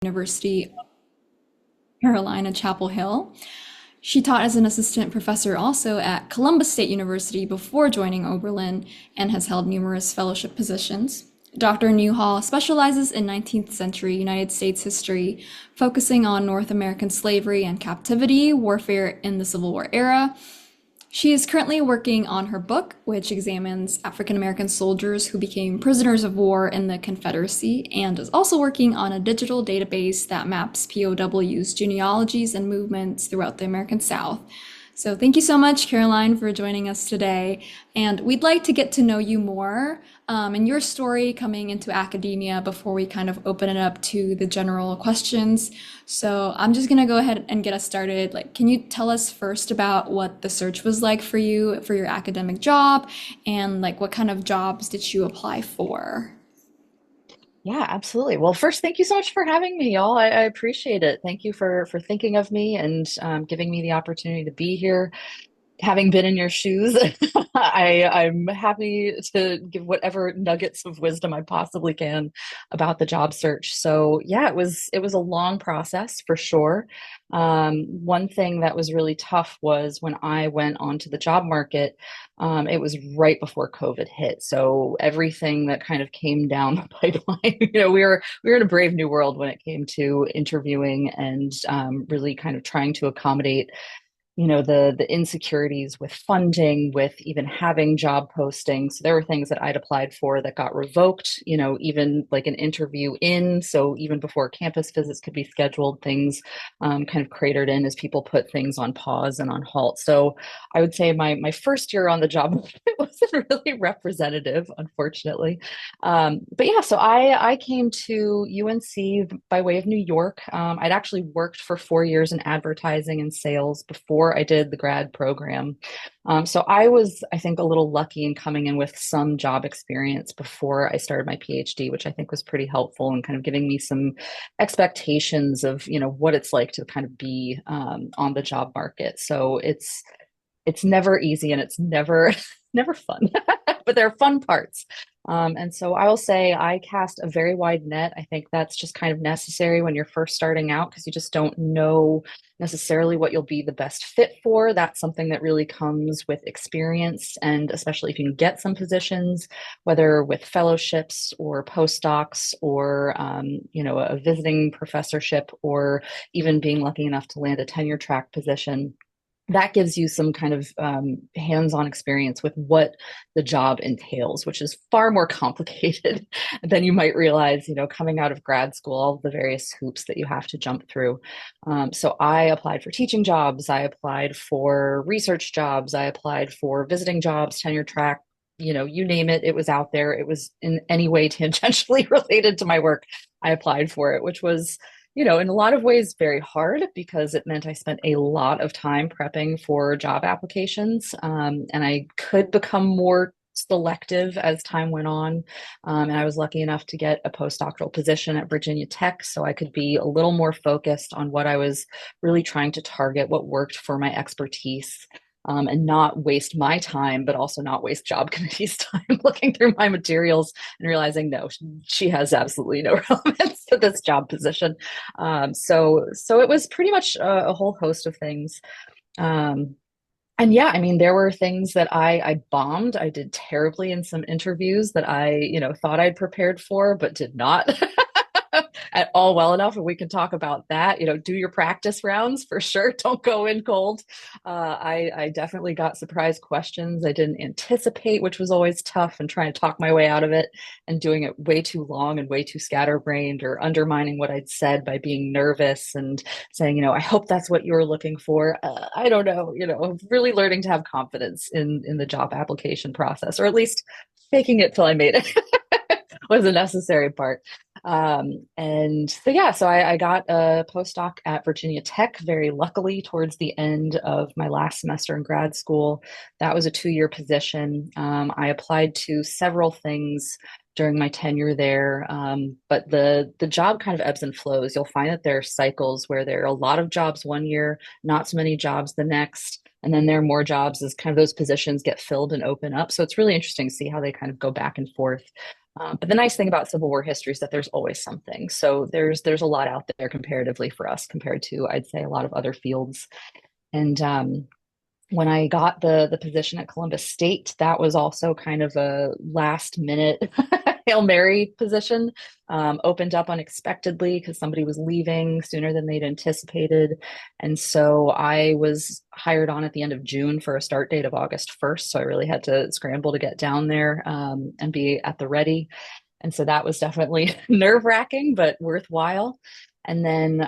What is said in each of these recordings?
University, Carolina, Chapel Hill. She taught as an assistant professor also at Columbus State University before joining Oberlin and has held numerous fellowship positions. Dr. Newhall specializes in 19th century United States history, focusing on North American slavery and captivity, warfare in the Civil War era. She is currently working on her book, which examines African American soldiers who became prisoners of war in the Confederacy, and is also working on a digital database that maps POWs' genealogies and movements throughout the American South. So, thank you so much, Caroline, for joining us today. And we'd like to get to know you more and your story coming into academia before we kind of open it up to the general questions. So I'm just gonna go ahead and get us started. Like, can you tell us first about what the search was like for you for your academic job, and like what kind of jobs did you apply for? Yeah, absolutely. Well, first, thank you so much for having me, y'all. I appreciate it. Thank you for thinking of me and giving me the opportunity to be here. Having been in your shoes, I'm happy to give whatever nuggets of wisdom I possibly can about the job search. So yeah, it was a long process for sure. One thing that was really tough was when I went onto the job market, it was right before COVID hit. So everything that kind of came down the pipeline, we were in a brave new world when it came to interviewing and really kind of trying to accommodate the insecurities with funding, with even having job postings. So there were things that I'd applied for that got revoked, even like an interview in. So even before campus visits could be scheduled, things kind of cratered in as people put things on pause and on halt. So I would say my first year on the job market wasn't really representative, unfortunately. But yeah, so I came to UNC by way of New York. I'd actually worked for 4 years in advertising and sales before I did the grad program. So I was, I think, a little lucky in coming in with some job experience before I started my PhD, which I think was pretty helpful in kind of giving me some expectations of, what it's like to kind of be on the job market. So it's never easy and it's never never fun, but there are fun parts. And so I will say I cast a very wide net. I think that's just kind of necessary when you're first starting out because you just don't know necessarily what you'll be the best fit for. That's something that really comes with experience, and especially if you can get some positions, whether with fellowships or postdocs or a visiting professorship, or even being lucky enough to land a tenure track position, that gives you some kind of hands-on experience with what the job entails, which is far more complicated than you might realize, coming out of grad school, all the various hoops that you have to jump through. So I applied for teaching jobs, I applied for research jobs, I applied for visiting jobs, tenure track, you name it, it was out there. It was in any way tangentially related to my work. I applied for it, which was in a lot of ways very hard because it meant I spent a lot of time prepping for job applications. And I could become more selective as time went on. And I was lucky enough to get a postdoctoral position at Virginia Tech, so I could be a little more focused on what I was really trying to target, what worked for my expertise. And not waste my time, but also not waste job committee's time looking through my materials and realizing, no, she has absolutely no relevance to this job position. So it was pretty much a whole host of things. Um, and yeah, I mean, there were things that I bombed. I did terribly in some interviews that I, thought I'd prepared for, but did not. At all well enough, and we can talk about that. Do your practice rounds for sure. Don't go in cold. I definitely got surprise questions I didn't anticipate, which was always tough, and trying to talk my way out of it and doing it way too long and way too scatterbrained, or undermining what I'd said by being nervous and saying, I hope that's what you were looking for. I don't know. Really learning to have confidence in the job application process, or at least faking it till I made it. Was a necessary part. And so, yeah, so I got a postdoc at Virginia Tech very luckily towards the end of my last semester in grad school. That was a 2-year position. I applied to several things during my tenure there, but the job kind of ebbs and flows. You'll find that there are cycles where there are a lot of jobs one year, not so many jobs the next. And then there are more jobs as kind of those positions get filled and open up. So it's really interesting to see how they kind of go back and forth. But the nice thing about Civil War history is that there's always something. So there's a lot out there comparatively for us compared to, I'd say, a lot of other fields. And when I got the position at Columbus State, that was also kind of a last minute Hail Mary position. Opened up unexpectedly because somebody was leaving sooner than they'd anticipated. And so I was hired on at the end of June for a start date of August 1st. So I really had to scramble to get down there and be at the ready. And so that was definitely nerve-wracking, but worthwhile. And then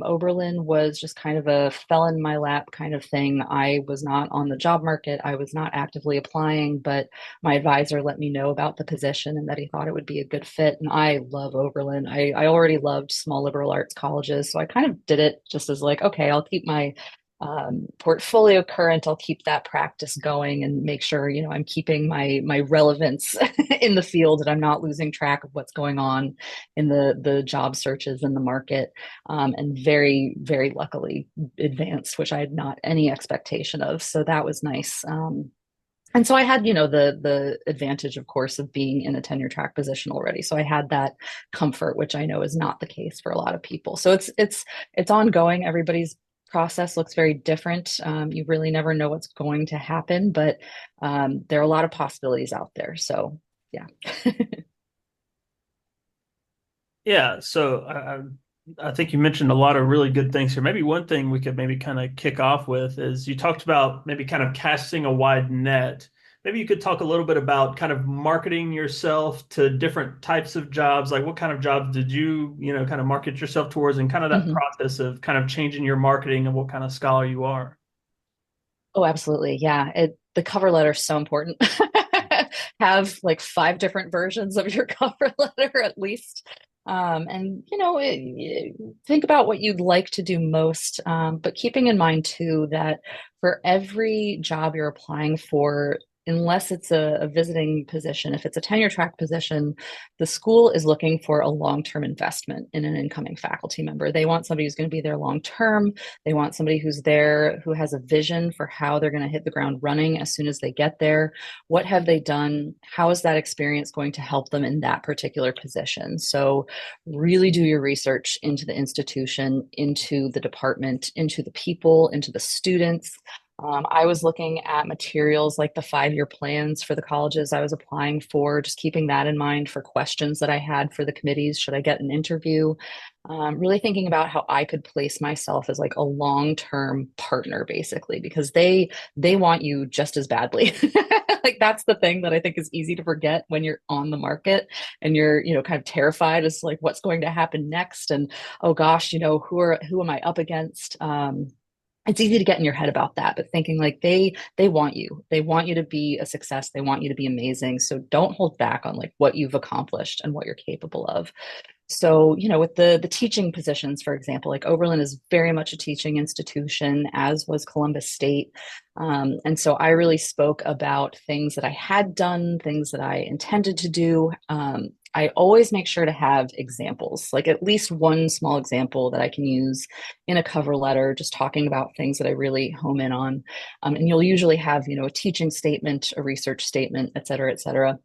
Oberlin was just kind of a fell in my lap kind of thing. I was not on the job market. I was not actively applying, but my advisor let me know about the position and that he thought it would be a good fit. And I love Oberlin. I already loved small liberal arts colleges. So I kind of did it just as like, okay, I'll keep my portfolio current. I'll keep that practice going and make sure, I'm keeping my relevance in the field and I'm not losing track of what's going on in the job searches in the market. And very, very luckily advanced, which I had not any expectation of. So that was nice. And so I had, the advantage, of course, of being in a tenure track position already. So I had that comfort, which I know is not the case for a lot of people. So it's ongoing. Everybody's process looks very different. You really never know what's going to happen, but there are a lot of possibilities out there. So yeah. Yeah, so I think you mentioned a lot of really good things here. Maybe one thing we could maybe kind of kick off with is you talked about maybe kind of casting a wide net. Maybe you could talk a little bit about kind of marketing yourself to different types of jobs. Like what kind of jobs did you, kind of market yourself towards and kind of that Mhm. process of kind of changing your marketing and what kind of scholar you are. Oh, absolutely. Yeah. The cover letter is so important. Have like five different versions of your cover letter at least. And think about what you'd like to do most, but keeping in mind too that for every job you're applying for, unless it's a visiting position, if it's a tenure track position, the school is looking for a long-term investment in an incoming faculty member. They want somebody who's going to be there long-term. They want somebody who's there who has a vision for how they're going to hit the ground running as soon as they get there. What have they done? How is that experience going to help them in that particular position? So really do your research into the institution, into the department, into the people, into the students. I was looking at materials like the 5-year plans for the colleges I was applying for, just keeping that in mind for questions that I had for the committees. Should I get an interview? Really thinking about how I could place myself as like a long-term partner, basically, because they want you just as badly. Like that's the thing that I think is easy to forget when you're on the market and you're, kind of terrified as like what's going to happen next. And oh gosh, who am I up against? It's easy to get in your head about that, but thinking like they want you. They want you to be a success. They want you to be amazing. So don't hold back on like what you've accomplished and what you're capable of. So, with the teaching positions, for example, like Oberlin is very much a teaching institution, as was Columbus State. And so I really spoke about things that I had done, things that I intended to do. I always make sure to have examples, like at least one small example that I can use in a cover letter, just talking about things that I really home in on. And you'll usually have, a teaching statement, a research statement, et cetera, et cetera.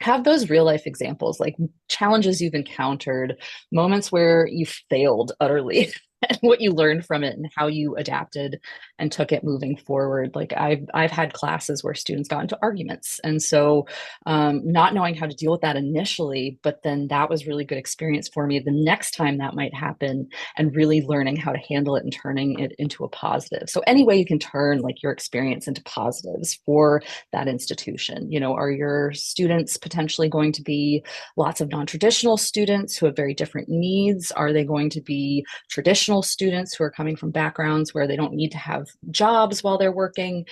Have those real life examples, like challenges you've encountered, moments where you failed utterly, and what you learned from it and how you adapted and took it moving forward. Like I've had classes where students got into arguments, and so not knowing how to deal with that initially, but then that was really good experience for me the next time that might happen, and really learning how to handle it and turning it into a positive. So any way you can turn like your experience into positives for that institution. Are your students potentially going to be lots of non-traditional students who have very different needs? Are they going to be traditional students who are coming from backgrounds where they don't need to have jobs while they're working?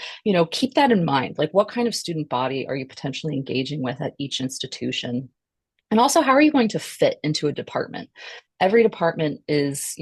Keep that in mind. Like, what kind of student body are you potentially engaging with at each institution? And also, how are you going to fit into a department? Every department is,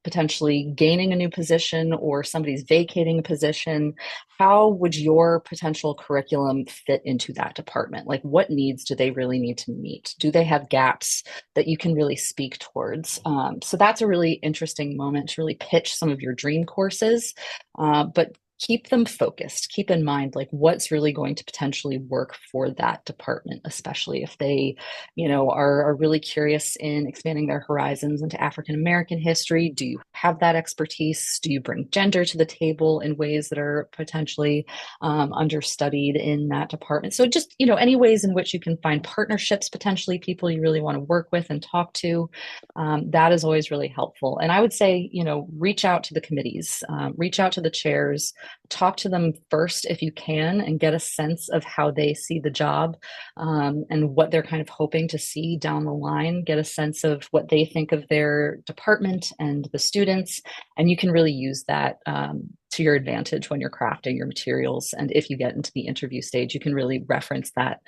potentially gaining a new position or somebody's vacating a position. How would your potential curriculum fit into that department? Like, what needs do they really need to meet? Do they have gaps that you can really speak towards? So that's a really interesting moment to really pitch some of your dream courses, but keep them focused. Keep in mind like what's really going to potentially work for that department, especially if they, are really curious in expanding their horizons into African American history. Do you have that expertise? Do you bring gender to the table in ways that are potentially understudied in that department? So just, any ways in which you can find partnerships, potentially people you really want to work with and talk to, that is always really helpful. And I would say, reach out to the committees, reach out to the chairs, talk to them first if you can, and get a sense of how they see the job, and what they're kind of hoping to see down the line. Get a sense of what they think of their department and the students, and you can really use that to your advantage when you're crafting your materials. And if you get into the interview stage, you can really reference that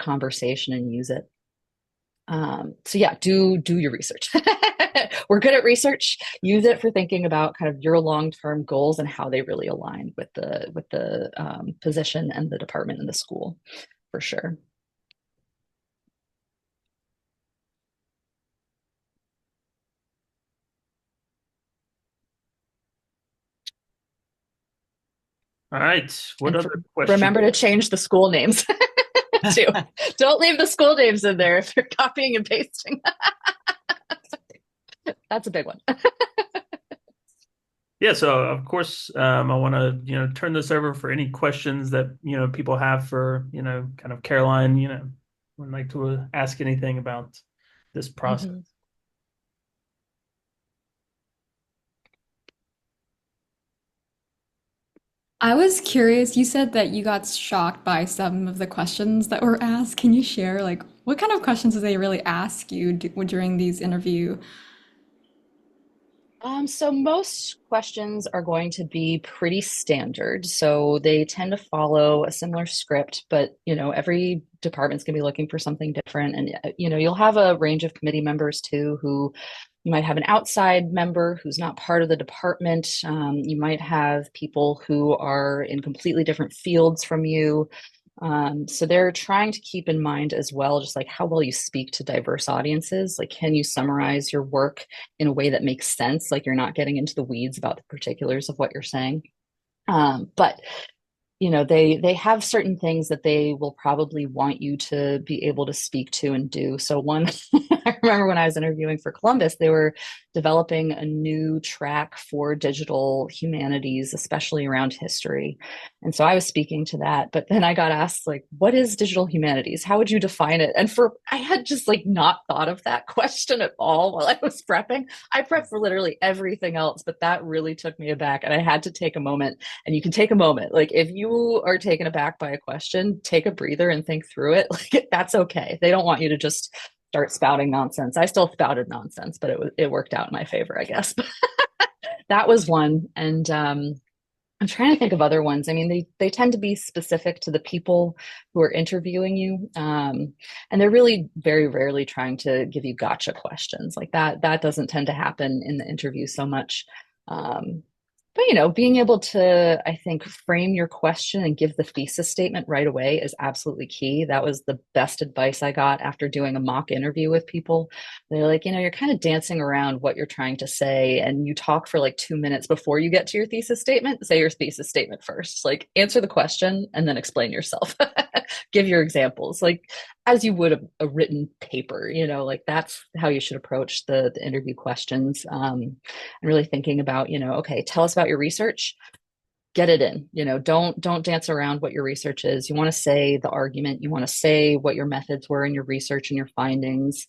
conversation and use it. So yeah, do your research. We're good at research. Use it for thinking about kind of your long-term goals and how they really align with the position and the department and the school, for sure. All right. What And other questions? remember to change the school names too. Don't leave the school names in there if you're copying and pasting. That's a big one. Yeah, so of course, I want to, turn this over for any questions that, people have for, kind of Caroline, would like to ask anything about this process. Mm-hmm. I was curious, you said that you got shocked by some of the questions that were asked. Can you share, like, what kind of questions did they really ask you during these interview? So most questions are going to be pretty standard. So they tend to follow a similar script, but every department's going to be looking for something different. And you'll have a range of committee members too, who you might have an outside member who's not part of the department. You might have people who are in completely different fields from you. So they're trying to keep in mind as well, just like how well you speak to diverse audiences. Like, can you summarize your work in a way that makes sense? Like, you're not getting into the weeds about the particulars of what you're saying. But they have certain things that they will probably want you to be able to speak to and do. So one, I remember when I was interviewing for Columbus, they were developing a new track for digital humanities, especially around history. And so I was speaking to that, but then I got asked, like, what is digital humanities? How would you define it? And I had just like not thought of that question at all while I was prepping. I prepped for literally everything else, but that really took me aback. And I had to take a moment. And you can take a moment. Like, if you are taken aback by a question, take a breather and think through it. Like, that's okay. They don't want you to just start spouting nonsense. I still spouted nonsense, but it worked out in my favor, I guess. That was one. And I'm trying to think of other ones. I mean, they tend to be specific to the people who are interviewing you. And they're really very rarely trying to give you gotcha questions. Like that doesn't tend to happen in the interview so much. But being able to, I think, frame your question and give the thesis statement right away is absolutely key. That was the best advice I got after doing a mock interview with people. They're like, you're kind of dancing around what you're trying to say, and you talk for like 2 minutes before you get to your thesis statement. Say your thesis statement first. Like, answer the question and then explain yourself. Give your examples, like as you would a written paper. Like that's how you should approach the interview questions. And really thinking about, okay, tell us about your research. Get it in. Don't dance around what your research is. You want to say the argument. You want to say what your methods were in your research and your findings.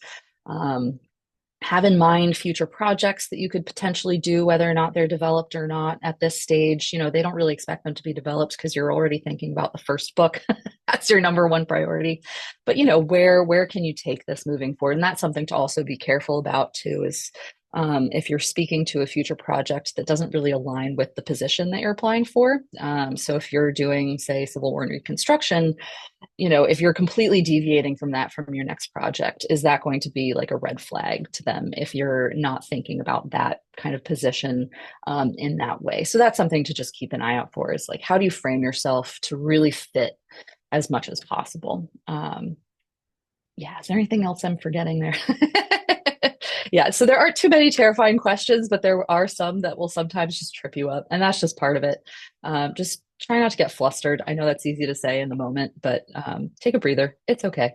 Have in mind future projects that you could potentially do, whether or not they're developed or not at this stage. They don't really expect them to be developed because you're already thinking about the first book. That's your number one priority. But where can you take this moving forward? And that's something to also be careful about too, is if you're speaking to a future project that doesn't really align with the position that you're applying for. So if you're doing, say, Civil War and Reconstruction, if you're completely deviating from your next project, is that going to be like a red flag to them if you're not thinking about that kind of position in that way? So that's something to just keep an eye out for, is like, how do you frame yourself to really fit as much as possible? Yeah, is there anything else I'm forgetting there? Yeah, so there aren't too many terrifying questions, but there are some that will sometimes just trip you up, and that's just part of it. Just try not to get flustered. I know that's easy to say in the moment, but take a breather. It's okay.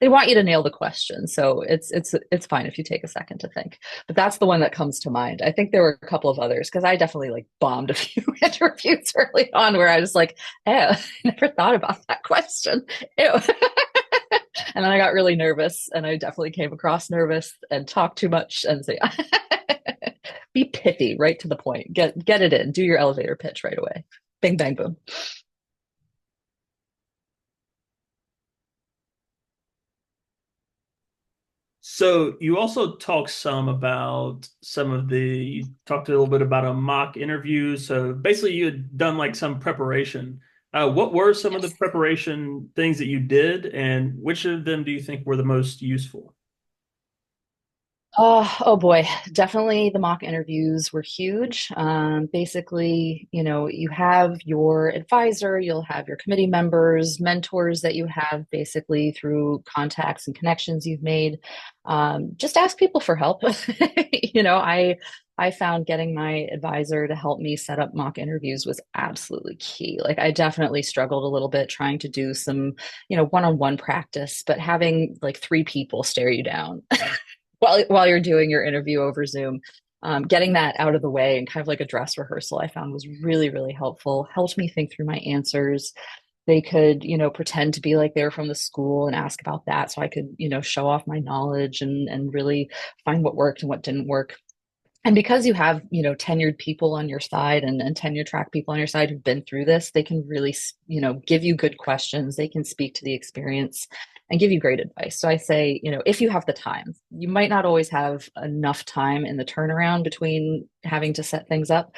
They want you to nail the question, so it's fine if you take a second to think. But that's the one that comes to mind. I think there were a couple of others because I definitely like bombed a few interviews early on where I was like, "Oh, I never thought about that question." Ew. And then I got really nervous, and I definitely came across nervous and talked too much. And so, yeah. Be pithy, right to the point. Get it in. Do your elevator pitch right away. Bing, bang, boom. So you also talked some about you talked a little bit about a mock interview. So basically you had done like some preparation. What were some of the Yes. preparation things that you did, and which of them do you think were the most useful? Oh boy, definitely the mock interviews were huge. Basically, you have your advisor, you'll have your committee members, mentors that you have basically through contacts and connections you've made. Just ask people for help. I found getting my advisor to help me set up mock interviews was absolutely key. Like I definitely struggled a little bit trying to do some, one-on-one practice, but having like three people stare you down while you're doing your interview over Zoom. Getting that out of the way and kind of like a dress rehearsal, I found was really, really helpful. Helped me think through my answers. They could, pretend to be like they were from the school and ask about that, so I could, show off my knowledge and really find what worked and what didn't work. And because you have, tenured people on your side and tenure track people on your side who've been through this, they can really, give you good questions. They can speak to the experience and give you great advice. So I say, if you have the time, you might not always have enough time in the turnaround between having to set things up.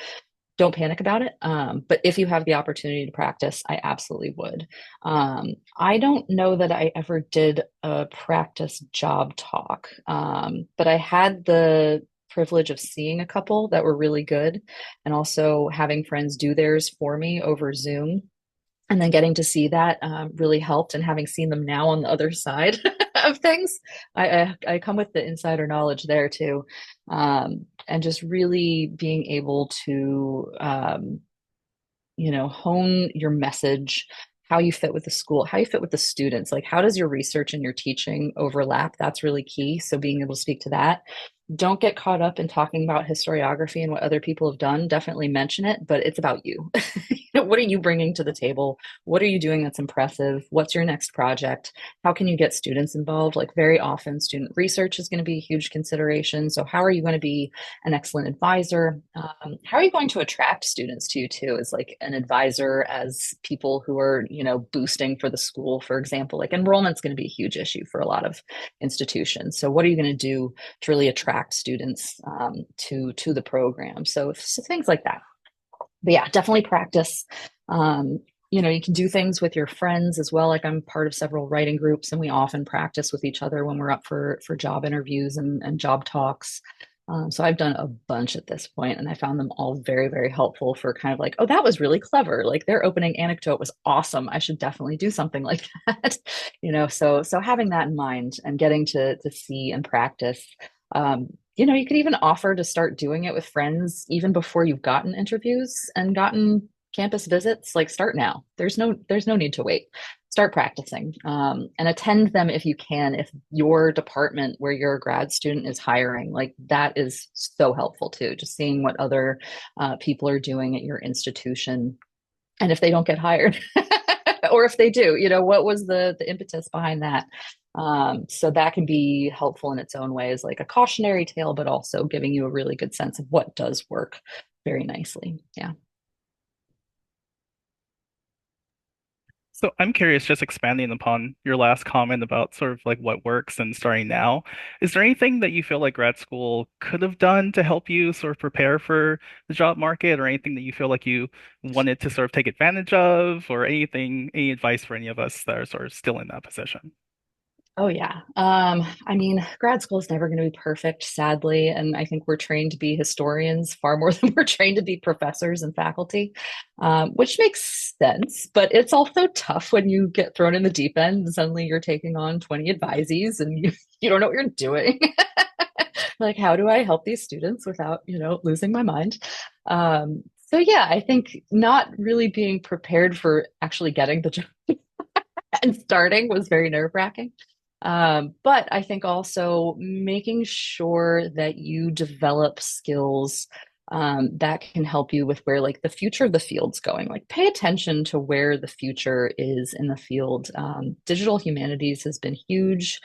Don't panic about it. But if you have the opportunity to practice, I absolutely would. I don't know that I ever did a practice job talk, but I had the privilege of seeing a couple that were really good and also having friends do theirs for me over Zoom. And then getting to see that really helped. And having seen them now on the other side of things, I come with the insider knowledge there too. And just really being able to hone your message, how you fit with the school, how you fit with the students. Like, how does your research and your teaching overlap? That's really key. So being able to speak to that. Don't get caught up in talking about historiography and what other people have done. Definitely mention it, but it's about you. What are you bringing to the table? What are you doing that's impressive? What's your next project? How can you get students involved? Like, very often, student research is going to be a huge consideration. So, how are you going to be an excellent advisor? How are you going to attract students to you too, as like an advisor, as people who are, boosting for the school, for example? Like, enrollment's going to be a huge issue for a lot of institutions. So, what are you going to do to really attract students to the program? So things like that. But yeah, definitely practice. You can do things with your friends as well. Like I'm part of several writing groups, and we often practice with each other when we're up for job interviews and job talks. So I've done a bunch at this point, and I found them all very, very helpful for kind of like, oh, that was really clever. Like their opening anecdote was awesome. I should definitely do something like that. So having that in mind and getting to see and practice. You could even offer to start doing it with friends even before you've gotten interviews and gotten campus visits. Like start now. There's no need to wait. Start practicing and attend them if you can. If your department where you're a grad student is hiring, like that is so helpful too. Just seeing what other people are doing at your institution, and if they don't get hired, or if they do, what was the impetus behind that? So that can be helpful in its own way as like a cautionary tale, but also giving you a really good sense of what does work very nicely. Yeah. So I'm curious, just expanding upon your last comment about sort of like what works and starting now. Is there anything that you feel like grad school could have done to help you sort of prepare for the job market, or anything that you feel like you wanted to sort of take advantage of, or anything, any advice for any of us that are sort of still in that position? Oh yeah. I mean, grad school is never going to be perfect, sadly, and I think we're trained to be historians far more than we're trained to be professors and faculty, which makes sense. But it's also tough when you get thrown in the deep end and suddenly you're taking on 20 advisees and you don't know what you're doing. Like, how do I help these students without, losing my mind? So yeah, I think not really being prepared for actually getting the job and starting was very nerve-wracking. But I think also making sure that you develop skills that can help you with where like the future of the field's going. Like pay attention to where the future is in the field. Digital humanities has been huge.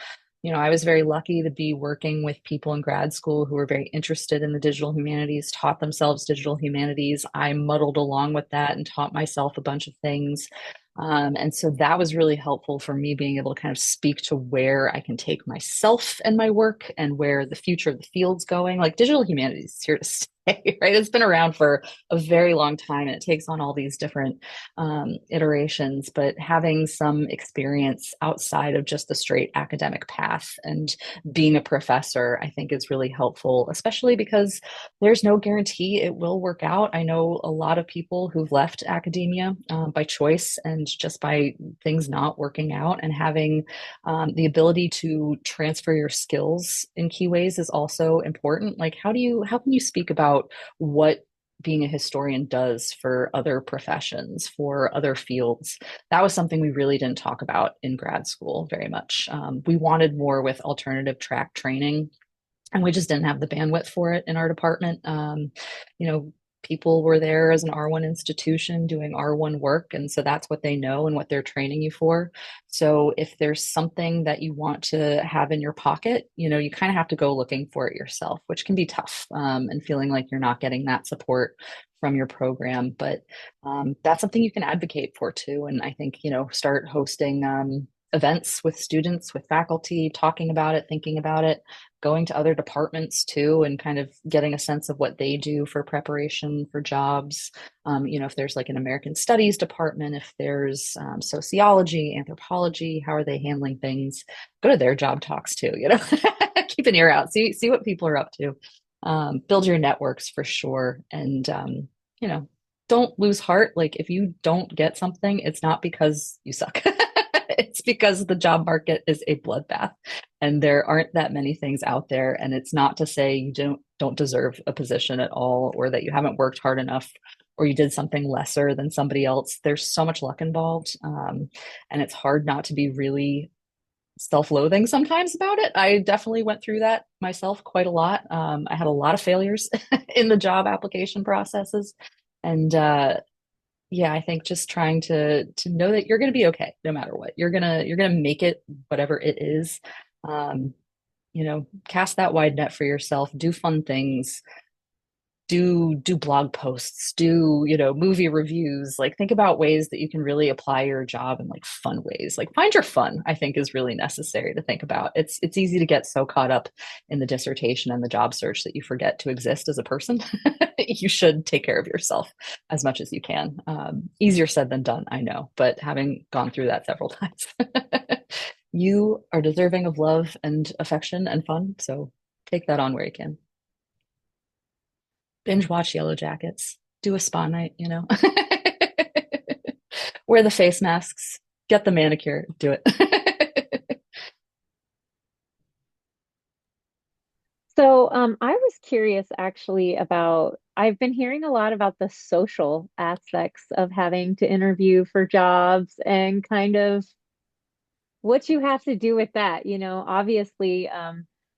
I was very lucky to be working with people in grad school who were very interested in the digital humanities, taught themselves digital humanities. I muddled along with that and taught myself a bunch of things. And so that was really helpful for me being able to kind of speak to where I can take myself and my work and where the future of the field's going. Like digital humanities is here to stay, right? It's been around for a very long time and it takes on all these different iterations, but having some experience outside of just the straight academic path and being a professor, I think is really helpful, especially because there's no guarantee it will work out. I know a lot of people who've left academia by choice and just by things not working out, and having the ability to transfer your skills in key ways is also important. Like, how can you speak about what being a historian does for other professions, for other fields? That was something we really didn't talk about in grad school very much. We wanted more with alternative track training, and we just didn't have the bandwidth for it in our department. You know, People were there as an R1 institution doing R1 work, and so that's what they know and what they're training you for. So if there's something that you want to have in your pocket, you kind of have to go looking for it yourself, which can be tough, and feeling like you're not getting that support from your program. But that's something you can advocate for too. And I think, start hosting events with students, with faculty, talking about it, thinking about it, going to other departments too, and kind of getting a sense of what they do for preparation for jobs. If there's like an American Studies department, if there's sociology, anthropology, how are they handling things? Go to their job talks too, keep an ear out, see what people are up to. Build your networks for sure. And, you know, don't lose heart. Like if you don't get something, it's not because you suck. It's because the job market is a bloodbath and there aren't that many things out there. And it's not to say you don't deserve a position at all, or that you haven't worked hard enough, or you did something lesser than somebody else. There's so much luck involved. And it's hard not to be really self-loathing sometimes about it. I definitely went through that myself quite a lot. I had a lot of failures in the job application processes. And yeah, I think just trying to know that you're going to be okay no matter what. You're gonna make it, whatever it is. Um, Cast that wide net for yourself. Do fun things. Do blog posts. Do movie reviews. Like think about ways that you can really apply your job in like fun ways. Like find your fun. I think is really necessary to think about. It's easy to get so caught up in the dissertation and the job search that you forget to exist as a person. You should take care of yourself as much as you can. Easier said than done, I know, but having gone through that several times, you are deserving of love and affection and fun. So take that on where you can. Binge watch Yellow Jackets, do a spa night, wear the face masks, get the manicure, do it. So, I was curious actually about, I've been hearing a lot about the social aspects of having to interview for jobs and kind of what you have to do with that. Obviously,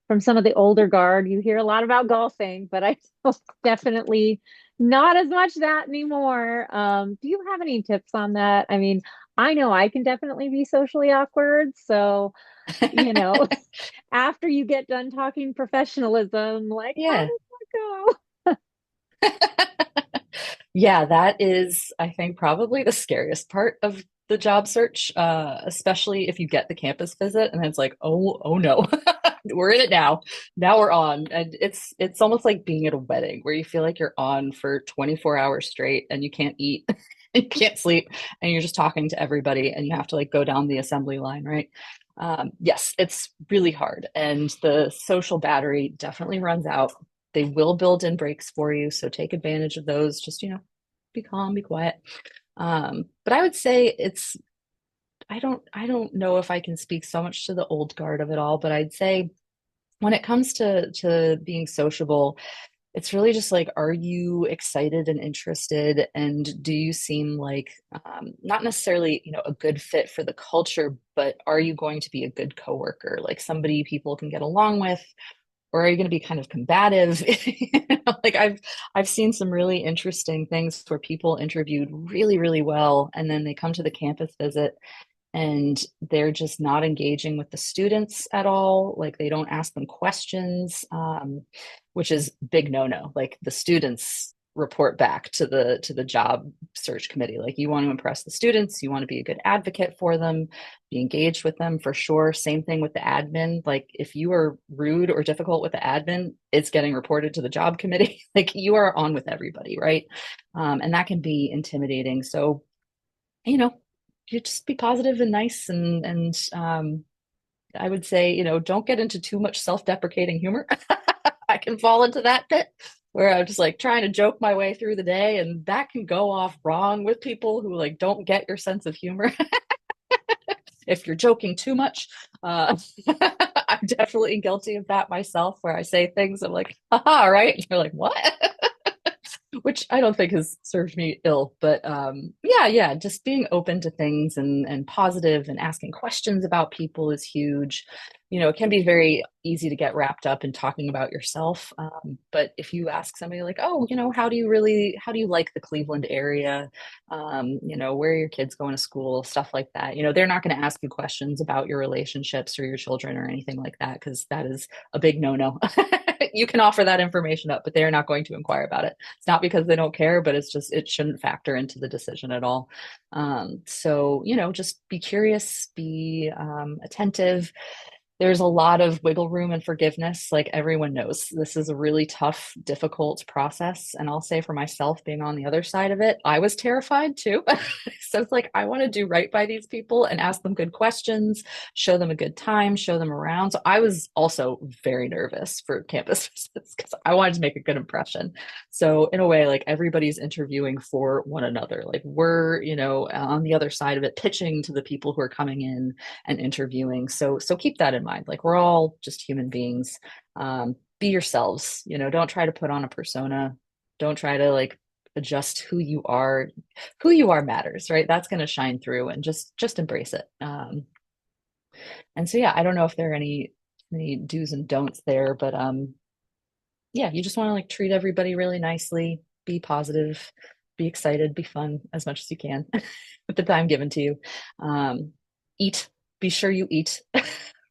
from some of the older guard, you hear a lot about golfing, but I don't- definitely not as much that anymore. Do you have any tips on that? I mean, I know I can definitely be socially awkward, so you know, after you get done talking professionalism, like, how Yeah. does that go? Yeah, that is, I think, probably the scariest part of the job search, especially if you get the campus visit and it's like, oh no, we're in it now. Now we're on. And it's almost like being at a wedding where you feel like you're on for 24 hours straight and you can't eat, you can't sleep, and you're just talking to everybody and you have to like go down the assembly line, right? Yes, it's really hard. And the social battery definitely runs out. They will build in breaks for you. So take advantage of those. Just, be calm, be quiet. But I would say I don't know if I can speak so much to the old guard of it all, but I'd say when it comes to being sociable, it's really just like, are you excited and interested? And do you seem like not necessarily, a good fit for the culture, but are you going to be a good coworker, like somebody people can get along with? Or are you going to be kind of combative? Like I've seen some really interesting things where people interviewed really, really well, and then they come to the campus visit and they're just not engaging with the students at all. Like they don't ask them questions, which is big no-no. Like the students report back to the job search committee. Like you want to impress the students, you want to be a good advocate for them, be engaged with them for sure. Same thing with the admin. Like if you are rude or difficult with the admin, it's getting reported to the job committee. Like you are on with everybody, right? And that can be intimidating. So, you know, you just be positive and nice and I would say, don't get into too much self-deprecating humor. I can fall into that pit where I'm just like trying to joke my way through the day, and that can go off wrong with people who like don't get your sense of humor. If you're joking too much, I'm definitely guilty of that myself, where I say things I'm like, haha, right? And you're like, what? Which I don't think has served me ill. But yeah, just being open to things and positive and asking questions about people is huge. It can be very easy to get wrapped up in talking about yourself. But if you ask somebody like, oh, how do you like the Cleveland area? Where are your kids going to school? Stuff like that. They're not going to ask you questions about your relationships or your children or anything like that, because that is a big no-no. You can offer that information up, but they're not going to inquire about it. It's not because they don't care, but it's just, it shouldn't factor into the decision at all. So, just be curious, be attentive. There's a lot of wiggle room and forgiveness. Like everyone knows, this is a really tough, difficult process. And I'll say for myself, being on the other side of it, I was terrified too. So it's like, I want to do right by these people and ask them good questions, show them a good time, show them around. So I was also very nervous for campus visits because I wanted to make a good impression. So in a way, like everybody's interviewing for one another. Like we're, on the other side of it, pitching to the people who are coming in and interviewing. So keep that in mind. Like we're all just human beings. Be yourselves. Don't try to put on a persona. Don't try to like adjust who you are. Who you are matters, right? That's going to shine through, and just embrace it. And so yeah, I don't know if there are any do's and don'ts there, but yeah, you just want to like treat everybody really nicely, be positive, be excited, be fun as much as you can with the time given to you. Eat, be sure you eat.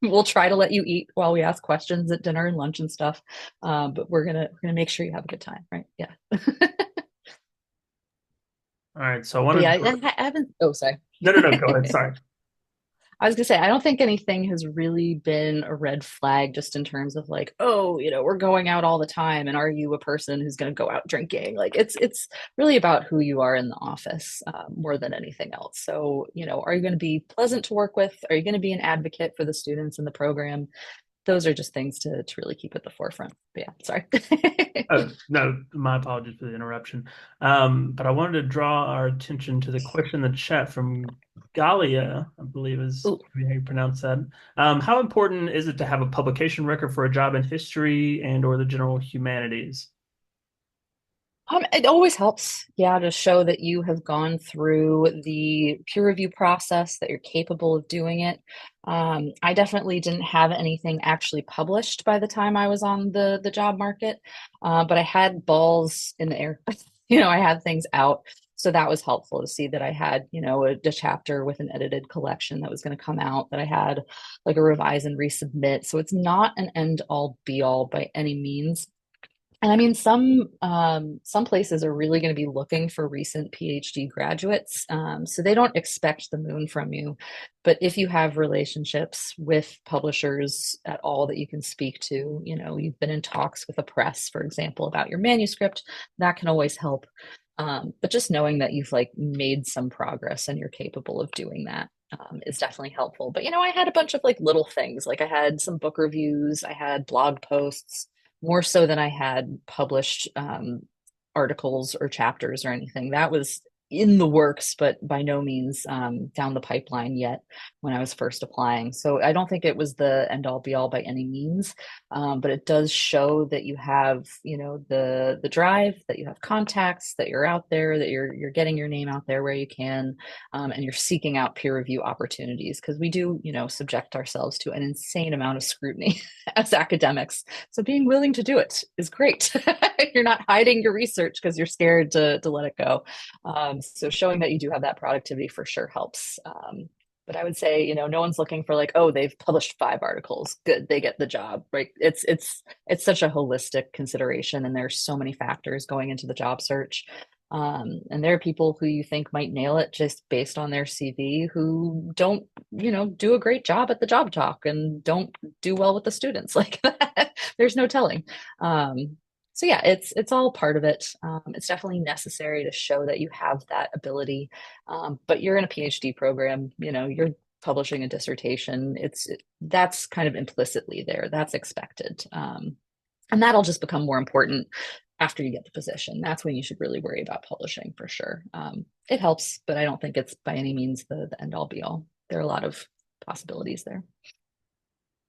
We'll try to let you eat while we ask questions at dinner and lunch and stuff. But we're gonna make sure you have a good time, right? Yeah. All right. So I But wanted yeah, to, I haven't. Oh, sorry. no, go ahead. Sorry. I was gonna say, I don't think anything has really been a red flag just in terms of like, oh, we're going out all the time, and are you a person who's gonna go out drinking? Like it's really about who you are in the office, more than anything else. So, are you gonna be pleasant to work with? Are you gonna be an advocate for the students in the program? Those are just things to really keep at the forefront. But yeah, sorry. Oh, no, my apologies for the interruption. But I wanted to draw our attention to the question in the chat from Galia, I believe is Ooh. how you pronounce that. How important is it to have a publication record for a job in history and or the general humanities? It always helps, yeah, to show that you have gone through the peer review process, that you're capable of doing it. I definitely didn't have anything actually published by the time I was on the job market, but I had balls in the air. I had things out. So that was helpful to see that I had, a chapter with an edited collection that was going to come out, that I had like a revise and resubmit. So it's not an end all be all by any means. And I mean, some places are really going to be looking for recent PhD graduates, so they don't expect the moon from you. But if you have relationships with publishers at all that you can speak to, you've been in talks with a press, for example, about your manuscript, that can always help. But just knowing that you've like made some progress and you're capable of doing that. is definitely helpful. But, I had a bunch of like little things. Like I had some book reviews, I had blog posts, more so than I had published articles or chapters or anything. That was in the works, but by no means down the pipeline yet when I was first applying. So I don't think it was the end all be all by any means, but it does show that you have, the drive, that you have contacts, that you're out there, that you're getting your name out there where you can, and you're seeking out peer review opportunities, because we do, subject ourselves to an insane amount of scrutiny as academics. So being willing to do it is great. You're not hiding your research because you're scared to let it go. So showing that you do have that productivity for sure helps. But I would say, no one's looking for like, oh, they've published 5 articles, good, they get the job, right? It's such a holistic consideration, and there's so many factors going into the job search. And there are people who you think might nail it just based on their CV who don't, do a great job at the job talk and don't do well with the students. Like there's no telling. So yeah, it's all part of it. It's definitely necessary to show that you have that ability. But you're in a PhD program, you're publishing a dissertation. That's kind of implicitly there. That's expected. And that'll just become more important after you get the position. That's when you should really worry about publishing for sure. It helps, but I don't think it's by any means the end all be all. There are a lot of possibilities there.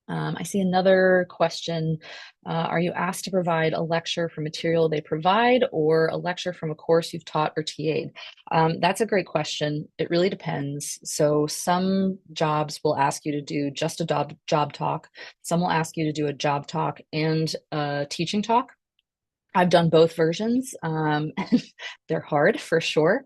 I see another question. Are you asked to provide a lecture from material they provide, or a lecture from a course you've taught or TA'd? That's a great question. It really depends. So some jobs will ask you to do just a job talk. Some will ask you to do a job talk and a teaching talk. I've done both versions. They're hard for sure.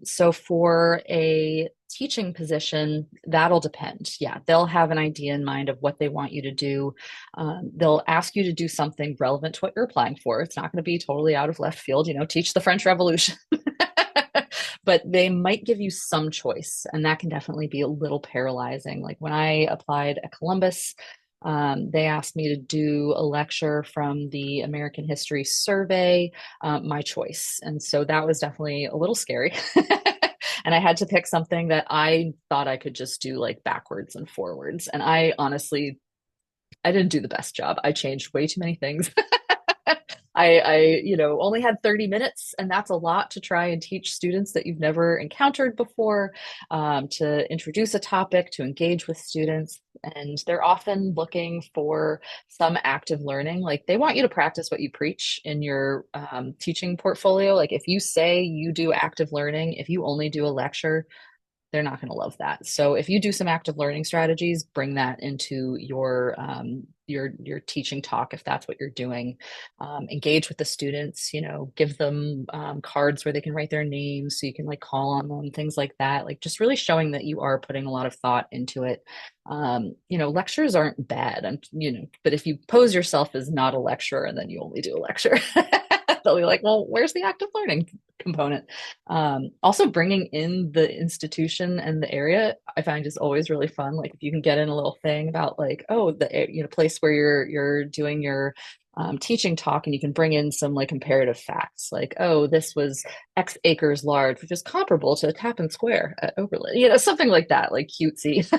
So for a teaching position, that'll depend. Yeah, they'll have an idea in mind of what they want you to do. They'll ask you to do something relevant to what you're applying for. It's not going to be totally out of left field, teach the French Revolution. But they might give you some choice, and that can definitely be a little paralyzing. Like when I applied at Columbus, they asked me to do a lecture from the American History Survey, my choice. And so that was definitely a little scary. And I had to pick something that I thought I could just do like backwards and forwards. And I didn't do the best job. I changed way too many things. I only had 30 minutes, and that's a lot to try and teach students that you've never encountered before, to introduce a topic, to engage with students. And they're often looking for some active learning. Like they want you to practice what you preach in your teaching portfolio. Like if you say you do active learning, if you only do a lecture, they're not going to love that. So if you do some active learning strategies, bring that into your teaching talk if that's what you're doing. Engage with the students, give them cards where they can write their names so you can like call on them, things like that. Like just really showing that you are putting a lot of thought into it. Lectures aren't bad, and but if you pose yourself as not a lecturer and then you only do a lecture, they'll be like, well, where's the active learning component? Also bringing in the institution and the area, I find is always really fun. Like if you can get in a little thing about like, oh, the place where you're doing your teaching talk, and you can bring in some like comparative facts, like, oh, this was X acres large, which is comparable to Tappan Square at Oberlin, something like that, like cutesy.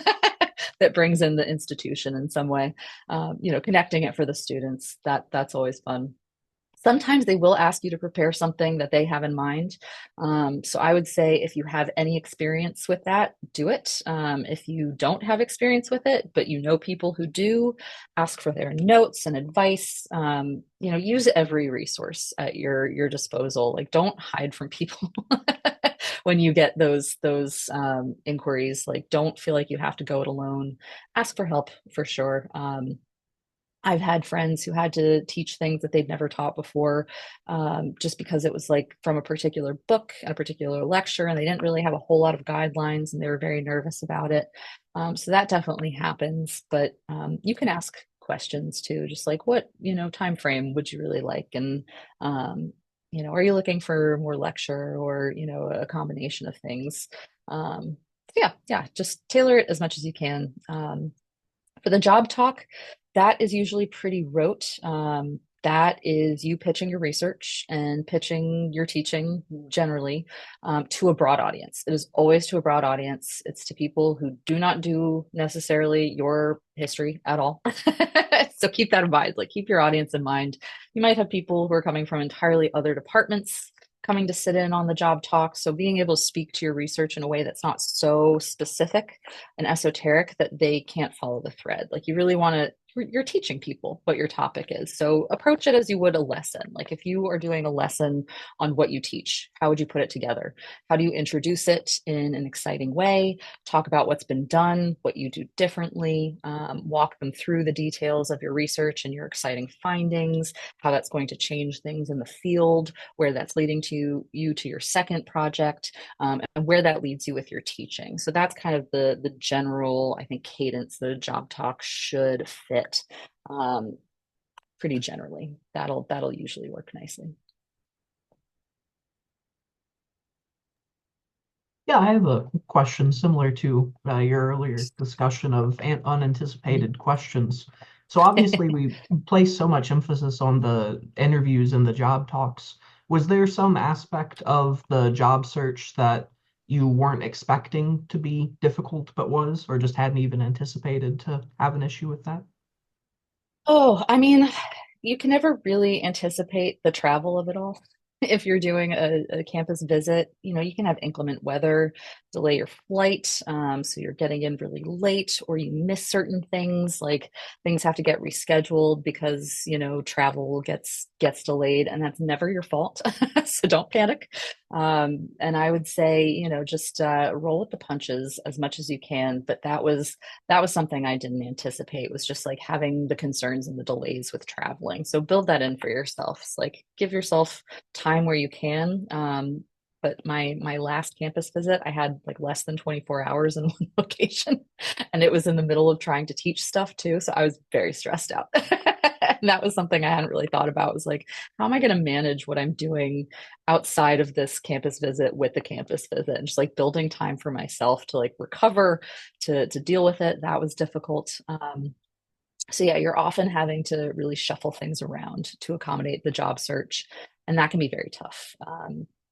That brings in the institution in some way, connecting it for the students. That's always fun. Sometimes they will ask you to prepare something that they have in mind. So I would say if you have any experience with that, do it. If you don't have experience with it, but people who do, ask for their notes and advice. Use every resource at your disposal. Like don't hide from people when you get those inquiries. Like don't feel like you have to go it alone. Ask for help for sure. I've had friends who had to teach things that they'd never taught before, just because it was like from a particular book and a particular lecture, and they didn't really have a whole lot of guidelines, and they were very nervous about it. So that definitely happens, but you can ask questions too, just like what, time frame would you really like? And, are you looking for more lecture or, a combination of things? Yeah, just tailor it as much as you can. For the job talk, that is usually pretty rote. that is you pitching your research and pitching your teaching generally to a broad audience. It is always to a broad audience. It's to people who do not do necessarily your history at all. So keep that in mind. Like, keep your audience in mind. You might have people who are coming from entirely other departments coming to sit in on the job talk. So being able to speak to your research in a way that's not so specific and esoteric that they can't follow the thread. Like, you really want to, you're teaching people what your topic is. So approach it as you would a lesson. Like, if you are doing a lesson on what you teach, how would you put it together? How do you introduce it in an exciting way? Talk about what's been done, what you do differently, walk them through the details of your research and your exciting findings, how that's going to change things in the field, where that's leading to you to your second project, and where that leads you with your teaching. So that's kind of the general, I think, cadence that a job talk should fit. Pretty generally, that'll usually work nicely. Yeah, I have a question similar to your earlier discussion of unanticipated questions. So obviously we place so much emphasis on the interviews and the job talks. Was there some aspect of the job search that you weren't expecting to be difficult but was, or just hadn't even anticipated to have an issue with that? Oh, I mean, you can never really anticipate the travel of it all. If you're doing a campus visit, you can have inclement weather delay your flight. So you're getting in really late, or you miss certain things, like things have to get rescheduled because, travel gets delayed, and that's never your fault. So don't panic. And I would say, just roll with the punches as much as you can. But that was something I didn't anticipate, was just like having the concerns and the delays with traveling. So build that in for yourself. It's like, give yourself time where you can. But my last campus visit, I had like less than 24 hours in one location, and it was in the middle of trying to teach stuff too. So I was very stressed out. And that was something I hadn't really thought about, was like, how am I going to manage what I'm doing outside of this campus visit with the campus visit, and just like building time for myself to like recover, to deal with it. That was difficult. So yeah, you're often having to really shuffle things around to accommodate the job search, and that can be very tough.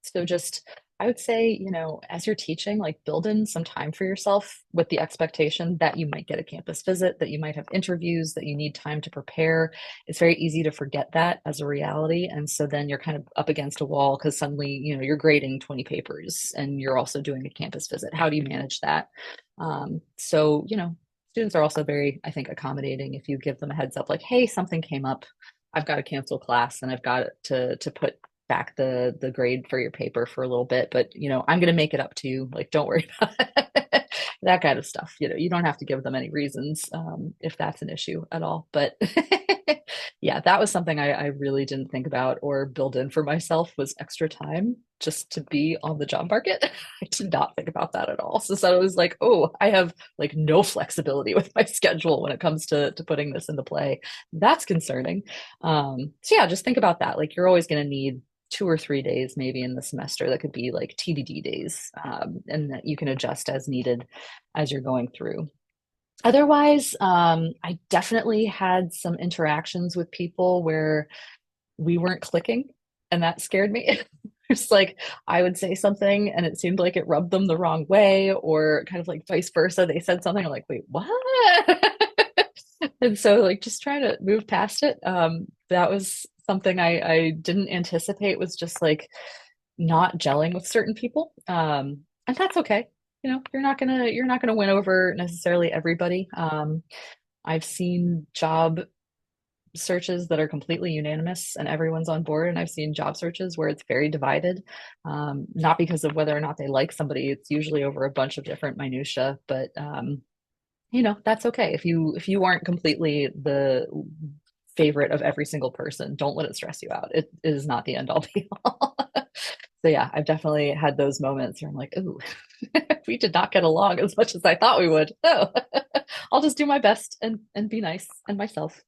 So just, I would say, as you're teaching, like, build in some time for yourself with the expectation that you might get a campus visit, that you might have interviews, that you need time to prepare. It's very easy to forget that as a reality. And so then you're kind of up against a wall because suddenly, you're grading 20 papers and you're also doing a campus visit. How do you manage that? So, students are also very, I think, accommodating if you give them a heads up, like, hey, something came up. I've got to cancel class and I've got to put back the grade for your paper for a little bit, but I'm going to make it up to you. Like, don't worry about it. That kind of stuff. You don't have to give them any reasons if that's an issue at all. But yeah, that was something I really didn't think about or build in for myself, was extra time just to be on the job market. I did not think about that at all. So it was like, oh, I have like no flexibility with my schedule when it comes to putting this into play. That's concerning. So yeah, just think about that. Like, you're always going to need 2 or 3 days maybe in the semester that could be like TBD days, and that you can adjust as needed as you're going through. Otherwise, I definitely had some interactions with people where we weren't clicking, and that scared me. It's like, I would say something and it seemed like it rubbed them the wrong way, or kind of like vice versa. They said something, I'm like, wait, what? And so, like, just trying to move past it. That was something I didn't anticipate, was just like not gelling with certain people. And that's okay. You're not gonna win over necessarily everybody. I've seen job searches that are completely unanimous and everyone's on board, and I've seen job searches where it's very divided, not because of whether or not they like somebody. It's usually over a bunch of different minutia, but that's okay. If you aren't completely the favorite of every single person, don't let it stress you out. It is not the end all be all. So yeah, I've definitely had those moments where I'm like, ooh, we did not get along as much as I thought we would. So I'll just do my best and be nice and myself.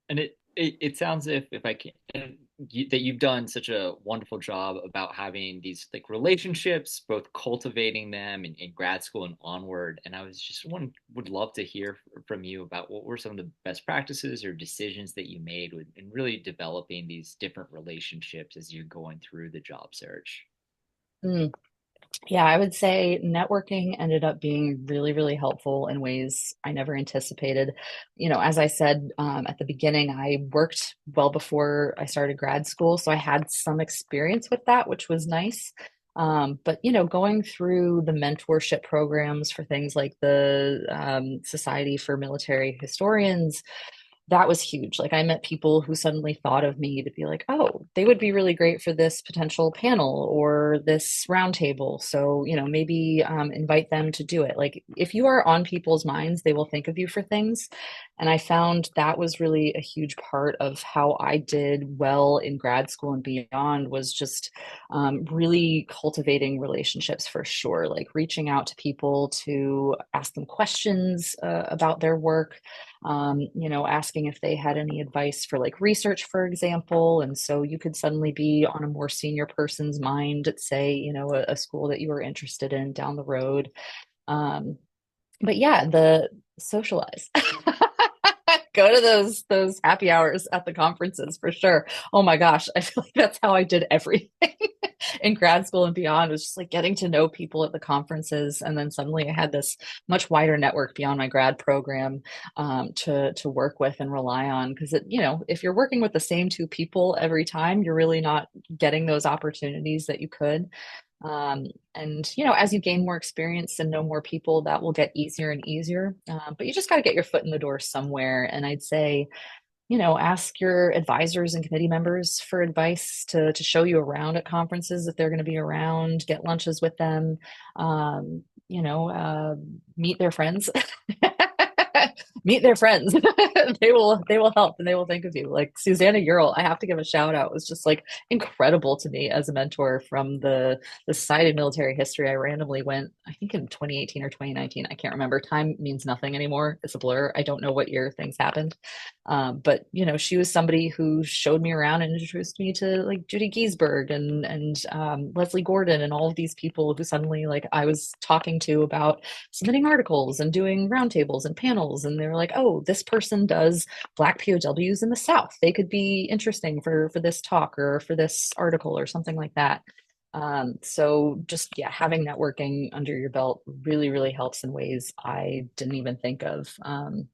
And it sounds, if I can, that you've done such a wonderful job about having these like relationships, both cultivating them in grad school and onward. And I was just would love to hear from you about what were some of the best practices or decisions that you made in really developing these different relationships as you're going through the job search. Mm. Yeah, I would say networking ended up being really, really helpful in ways I never anticipated. As I said at the beginning, I worked well before I started grad school, so I had some experience with that, which was nice. But going through the mentorship programs for things like the Society for Military Historians, that was huge. Like I met people who suddenly thought of me to be like, oh, they would be really great for this potential panel or this roundtable. So, maybe invite them to do it. Like if you are on people's minds, they will think of you for things. And I found that was really a huge part of how I did well in grad school and beyond was just really cultivating relationships for sure, like reaching out to people to ask them questions about their work, asking if they had any advice for like research, for example. And so you could suddenly be on a more senior person's mind at, say, a school that you were interested in down the road. But yeah, the socialize. Go to those happy hours at the conferences for sure. Oh my gosh, I feel like that's how I did everything in grad school and beyond, was just like getting to know people at the conferences. And then suddenly I had this much wider network beyond my grad program to work with and rely on. Because if you're working with the same two people every time, you're really not getting those opportunities that you could. And as you gain more experience and know more people, that will get easier and easier. But you just got to get your foot in the door somewhere. And I'd say, ask your advisors and committee members for advice to show you around at conferences if they're going to be around, get lunches with them, meet their friends. Meet their friends. They will help and they will think of you. Like Susanna Ural, I have to give a shout out, was just like incredible to me as a mentor from the Society of Military History. I randomly went, I think in 2018 or 2019. I can't remember. Time means nothing anymore. It's a blur. I don't know what year things happened. But she was somebody who showed me around and introduced me to like Judy Giesberg and Leslie Gordon and all of these people who suddenly like I was talking to about submitting articles and doing roundtables and panels. And they were like, oh, this person does Black POWs in the South. They could be interesting for this talk or for this article or something like that. So just, yeah, having networking under your belt really, really helps in ways I didn't even think of. And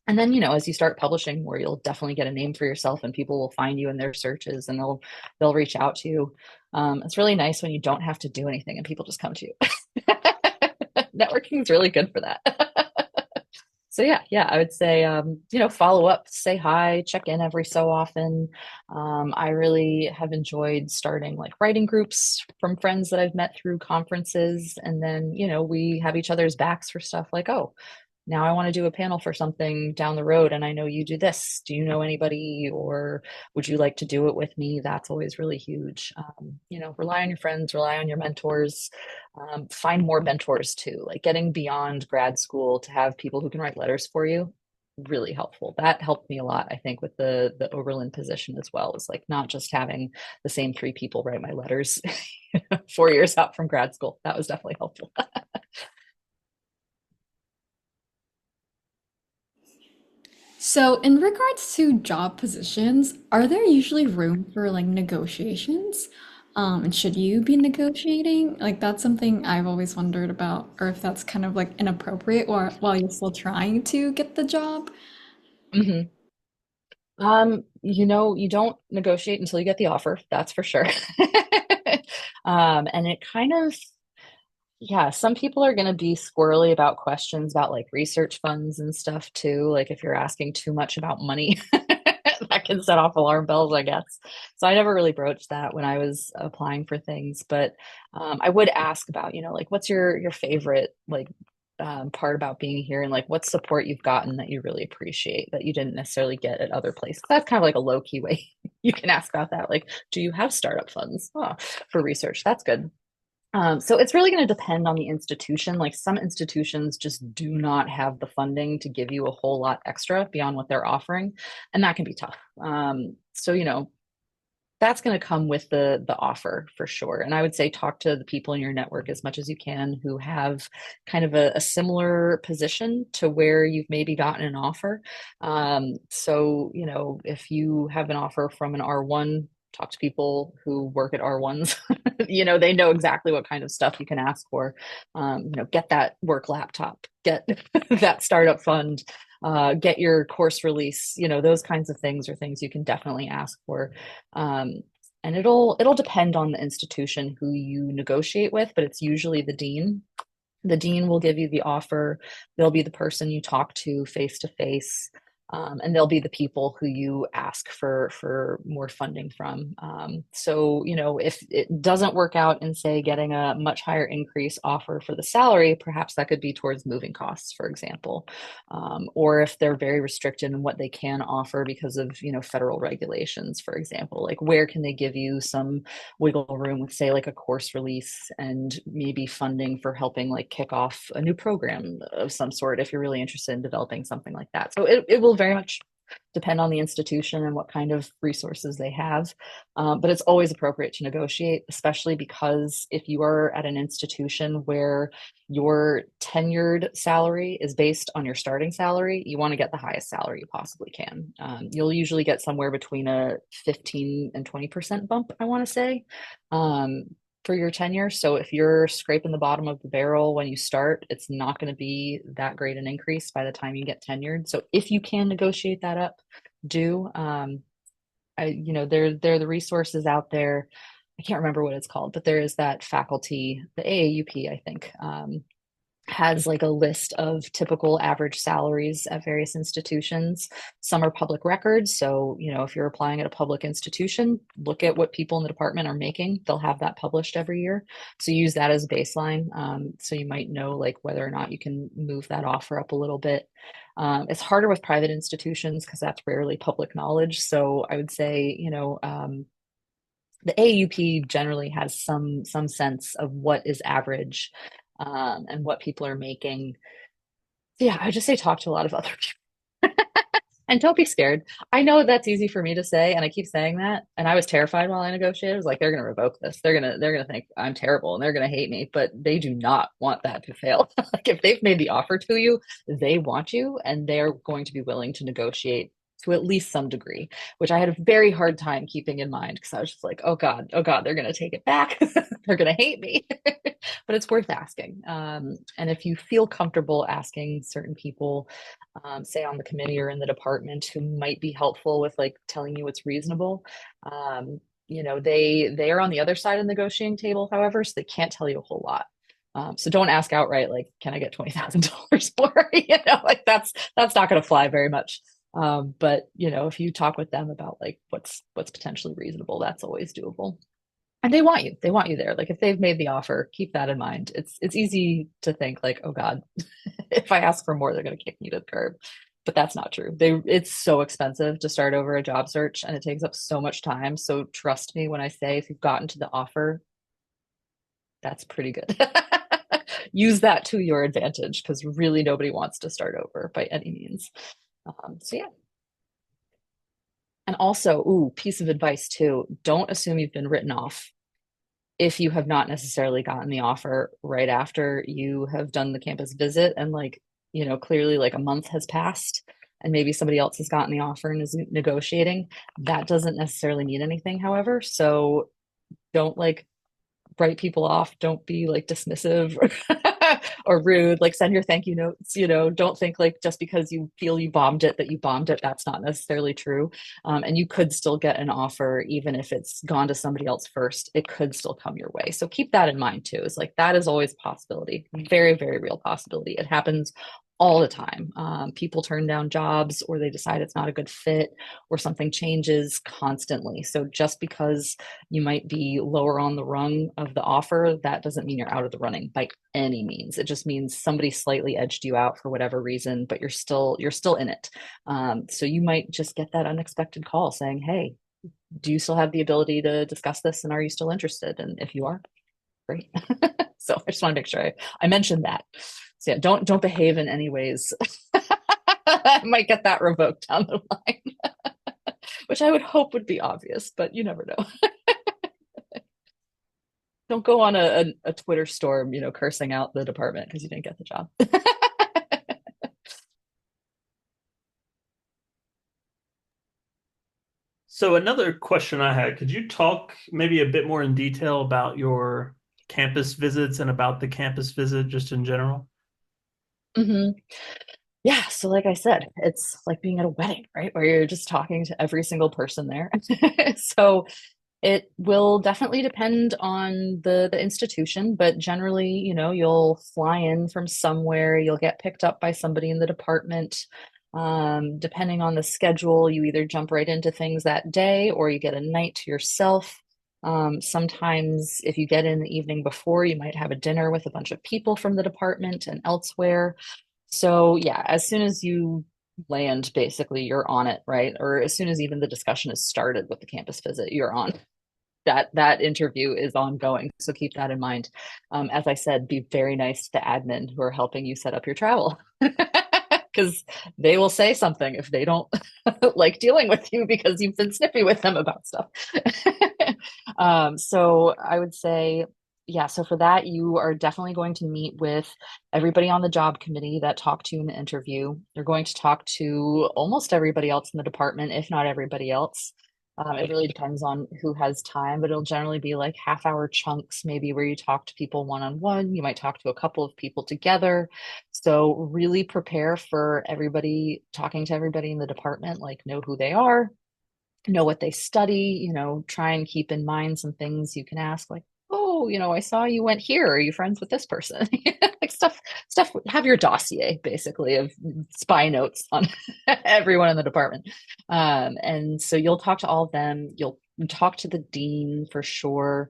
then, as you start publishing more, you'll definitely get a name for yourself and people will find you in their searches and they'll reach out to you. It's really nice when you don't have to do anything and people just come to you. Networking is really good for that. So yeah, I would say, follow up, say hi, check in every so often. I really have enjoyed starting like writing groups from friends that I've met through conferences. And then, we have each other's backs for stuff like, oh, now I want to do a panel for something down the road and I know you do this. Do you know anybody or would you like to do it with me? That's always really huge. Rely on your friends, rely on your mentors, find more mentors too, like getting beyond grad school to have people who can write letters for you. Really helpful. That helped me a lot, I think, with the Oberlin position as well. It's like not just having the same three people write my letters 4 years out from grad school. That was definitely helpful. So, in regards to job positions, are there usually room for like negotiations? And should you be negotiating? Like, that's something I've always wondered about, or if that's kind of like inappropriate or while you're still trying to get the job. Mhm. You don't negotiate until you get the offer, that's for sure. And it kind of, yeah, some people are going to be squirrely about questions about like research funds and stuff too. Like if you're asking too much about money, that can set off alarm bells, I guess. So I never really broached that when I was applying for things, but I would ask about, like what's your favorite like part about being here and like what support you've gotten that you really appreciate that you didn't necessarily get at other places. That's kind of like a low key way you can ask about that. Like, do you have startup funds for research? That's good. So it's really going to depend on the institution. Like some institutions just do not have the funding to give you a whole lot extra beyond what they're offering, and that can be tough. So that's going to come with the offer for sure. And I would say talk to the people in your network as much as you can who have kind of a similar position to where you've maybe gotten an offer. So, you know, if you have an offer from an R1, talk to people who work at R1s. You know, they know exactly what kind of stuff you can ask for. You know, get that work laptop, get that startup fund, get your course release. You know, those kinds of things are things you can definitely ask for. And it'll depend on the institution who you negotiate with, but it's usually the dean. The dean will give you the offer. They'll be the person you talk to face to face. And they'll be the people who you ask for more funding from. So, you know, if it doesn't work out in, say, getting a much higher increase offer for the salary, perhaps that could be towards moving costs, for example. Or if they're very restricted in what they can offer because of, you know, federal regulations, for example, like where can they give you some wiggle room with, say, like a course release and maybe funding for helping like kick off a new program of some sort if you're really interested in developing something like that. So it will very much depend on the institution and what kind of resources they have. But it's always appropriate to negotiate, especially because if you are at an institution where your tenured salary is based on your starting salary, you want to get the highest salary you possibly can. You'll usually get somewhere between a 15 and 20% bump, I want to say. For your tenure. So if you're scraping the bottom of the barrel when you start, it's not going to be that great an increase by the time you get tenured. So if you can negotiate that up, do. You know, there are the resources out there. I can't remember what it's called, but there is that faculty, the AAUP, I think, has like a list of typical average salaries at various institutions. Some are public records. So, you know, if you're applying at a public institution, look at what people in the department are making. They'll have that published every year. So use that as a baseline. So you might know like whether or not you can move that offer up a little bit. It's harder with private institutions because that's rarely public knowledge. So I would say, you know, the AUP generally has some sense of what is average and what people are making. Yeah, I would just say talk to a lot of other people. And don't be scared. I know that's easy for me to say, and I keep saying that. And I was terrified while I negotiated. I was like, they're gonna revoke this. They're gonna think I'm terrible and they're gonna hate me. But they do not want that to fail. Like if they've made the offer to you, they want you and they're going to be willing to negotiate to at least some degree, which I had a very hard time keeping in mind because I was just like, oh God, they're going to take it back. They're going to hate me. But it's worth asking. And if you feel comfortable asking certain people, say on the committee or in the department who might be helpful with like telling you what's reasonable, you know, they are on the other side of the negotiating table, however, so they can't tell you a whole lot. So don't ask outright, like, can I get $20,000 more? You know, like that's not going to fly very much. But you know, if you talk with them about like what's potentially reasonable, that's always doable. And they want you there. Like if they've made the offer, keep that in mind. It's easy to think like, oh God, if I ask for more, they're going to kick me to the curb. But that's not true. It's so expensive to start over a job search and it takes up so much time. So trust me when I say if you've gotten to the offer, that's pretty good. Use that to your advantage because really nobody wants to start over by any means. So yeah. And also, piece of advice too, don't assume you've been written off if you have not necessarily gotten the offer right after you have done the campus visit and like, you know, clearly like a month has passed and maybe somebody else has gotten the offer and is negotiating. That doesn't necessarily mean anything, however. So don't like write people off. Don't be like dismissive or rude. Like send your thank you notes. You know, don't think like just because you feel you bombed it that you bombed it. That's not necessarily true. And you could still get an offer even if it's gone to somebody else first. It could still come your way. So keep that in mind too. It's like that is always a possibility. Very, very real possibility. It happens all the time. People turn down jobs or they decide it's not a good fit or something changes constantly. So just because you might be lower on the rung of the offer, that doesn't mean you're out of the running by any means. It just means somebody slightly edged you out for whatever reason, but you're still in it. So you might just get that unexpected call saying, hey, do you still have the ability to discuss this? And are you still interested? And if you are, great. So I just want to make sure I mentioned that. So yeah, don't behave in any ways. I might get that revoked down the line. which I would hope would be obvious, but you never know. Don't go on a Twitter storm, cursing out the department because you didn't get the job. So another question I had, could you talk maybe a bit more in detail about your campus visits and about the campus visit just in general? hmm Yeah, so like I said, it's like being at a wedding, right? Where you're just talking to every single person there. So it will definitely depend on the institution, but generally, you'll fly in from somewhere, you'll get picked up by somebody in the department. Depending on the schedule, you either jump right into things that day or you get a night to yourself. Sometimes, if you get in the evening before, you might have a dinner with a bunch of people from the department and elsewhere. So, yeah, as soon as you land, basically, you're on it, right? Or as soon as even the discussion has started with the campus visit, you're on that interview is ongoing. So keep that in mind. As I said, be very nice to the admin who are helping you set up your travel because they will say something if they don't like dealing with you because you've been snippy with them about stuff. So I would say, yeah, so for that, you are definitely going to meet with everybody on the job committee that talked to you in the interview. You're going to talk to almost everybody else in the department, if not everybody else. It really depends on who has time, but it'll generally be like half-hour chunks, maybe where you talk to people one-on-one. You might talk to a couple of people together. So really prepare for everybody, talking to everybody in the department, like know who they are, know what they study, try and keep in mind some things you can ask, like, oh, I saw you went here. Are you friends with this person? Like stuff, have your dossier basically of spy notes on everyone in the department. And so you'll talk to all of them. You'll talk to the dean for sure.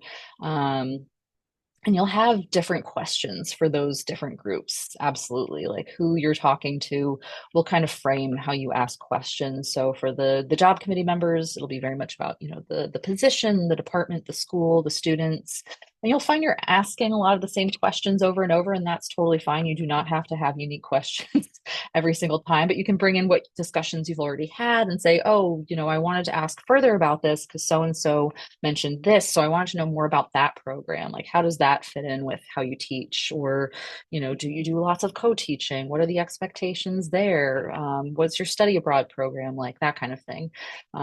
And you'll have different questions for those different groups. Absolutely. Like who you're talking to will kind of frame how you ask questions. So for the job committee members, it'll be very much about, the position, the department, the school, the students. And you'll find you're asking a lot of the same questions over and over, and that's totally fine. You do not have to have unique questions every single time, but you can bring in what discussions you've already had and say, oh, I wanted to ask further about this because so and so mentioned this. So I wanted to know more about that program. Like, how does that fit in with how you teach? Or, do you do lots of co-teaching? What are the expectations there? What's your study abroad program like? That kind of thing.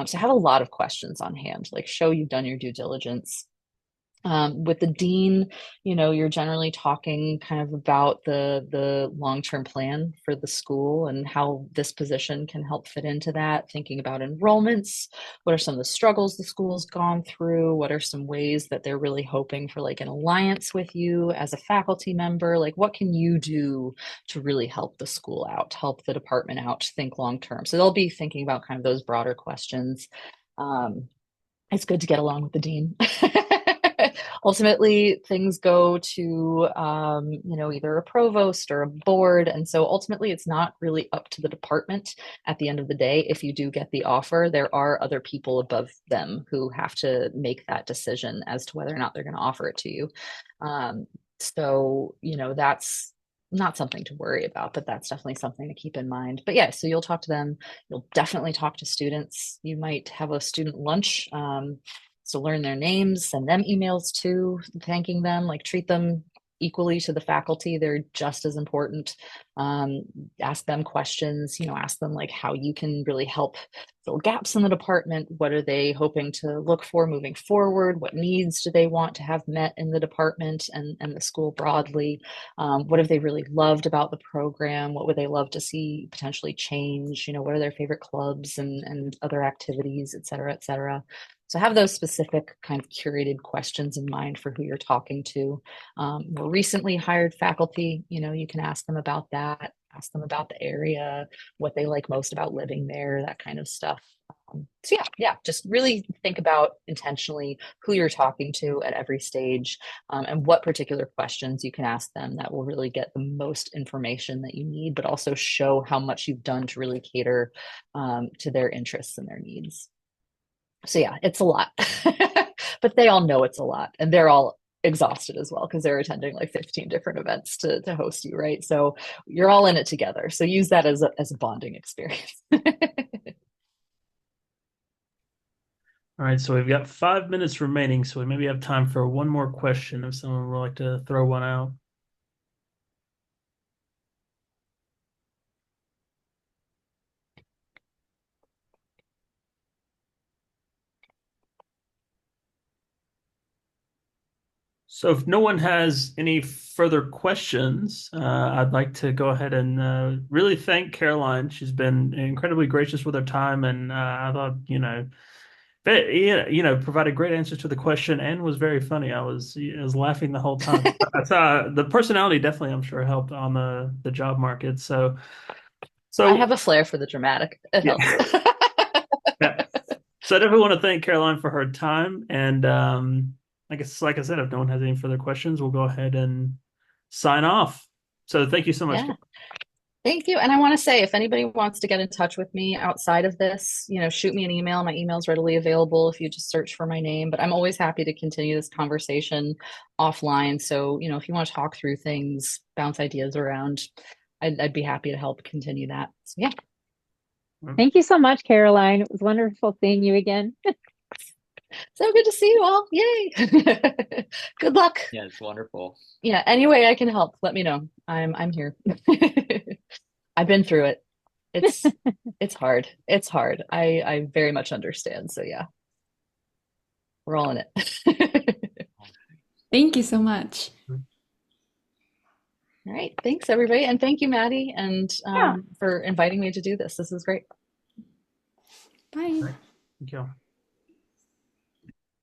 So have a lot of questions on hand, like show you've done your due diligence. With the dean, you're generally talking kind of about the long-term plan for the school and how this position can help fit into that, thinking about enrollments, what are some of the struggles the school's gone through, what are some ways that they're really hoping for like an alliance with you as a faculty member, like what can you do to really help the school out, help the department out, think long-term. So they'll be thinking about kind of those broader questions. It's good to get along with the dean. Ultimately, things go to either a provost or a board, and so ultimately, it's not really up to the department at the end of the day. If you do get the offer, there are other people above them who have to make that decision as to whether or not they're going to offer it to you. So that's not something to worry about, but that's definitely something to keep in mind. But yeah, so you'll talk to them. You'll definitely talk to students. You might have a student lunch. So learn their names, send them emails too, thanking them, like treat them equally to the faculty. They're just as important. Ask them questions, ask them like how you can really help fill gaps in the department. What are they hoping to look for moving forward? What needs do they want to have met in the department and the school broadly? What have they really loved about the program? What would they love to see potentially change? What are their favorite clubs and other activities, et cetera, et cetera. So have those specific kind of curated questions in mind for who you're talking to. More recently hired faculty, you can ask them about that, ask them about the area, what they like most about living there, that kind of stuff. So yeah, just really think about intentionally who you're talking to at every stage, and what particular questions you can ask them that will really get the most information that you need, but also show how much you've done to really cater to their interests and their needs. So yeah, it's a lot, but they all know it's a lot, and they're all exhausted as well because they're attending like 15 different events to host you, right? So you're all in it together. So use that as a bonding experience. All right, so we've got 5 minutes remaining, so we maybe have time for one more question if someone would like to throw one out. So if no one has any further questions, I'd like to go ahead and really thank Caroline. She's been incredibly gracious with her time, and I thought, provided great answers to the question and was very funny. I was laughing the whole time. I saw the personality definitely, I'm sure, helped on the job market. So I have a flair for the dramatic. It yeah. helps. Yeah. So I definitely want to thank Caroline for her time. And I guess, like I said, if no one has any further questions, we'll go ahead and sign off. So thank you so much. Yeah. Thank you. And I want to say, if anybody wants to get in touch with me outside of this, shoot me an email. My email is readily available if you just search for my name. But I'm always happy to continue this conversation offline. So, if you want to talk through things, bounce ideas around, I'd be happy to help continue that. So, yeah. Thank you so much, Caroline. It was wonderful seeing you again. So good to see you all. Yay. Good luck. Yeah, it's wonderful. Yeah, any way I can help, let me know. I'm here. I've been through it. It's hard. It's hard. I very much understand. So yeah, we're all in it. Thank you so much. All right. Thanks, everybody. And thank you, Maddie, and Yeah. for inviting me to do this. This is great. Bye. Thank you.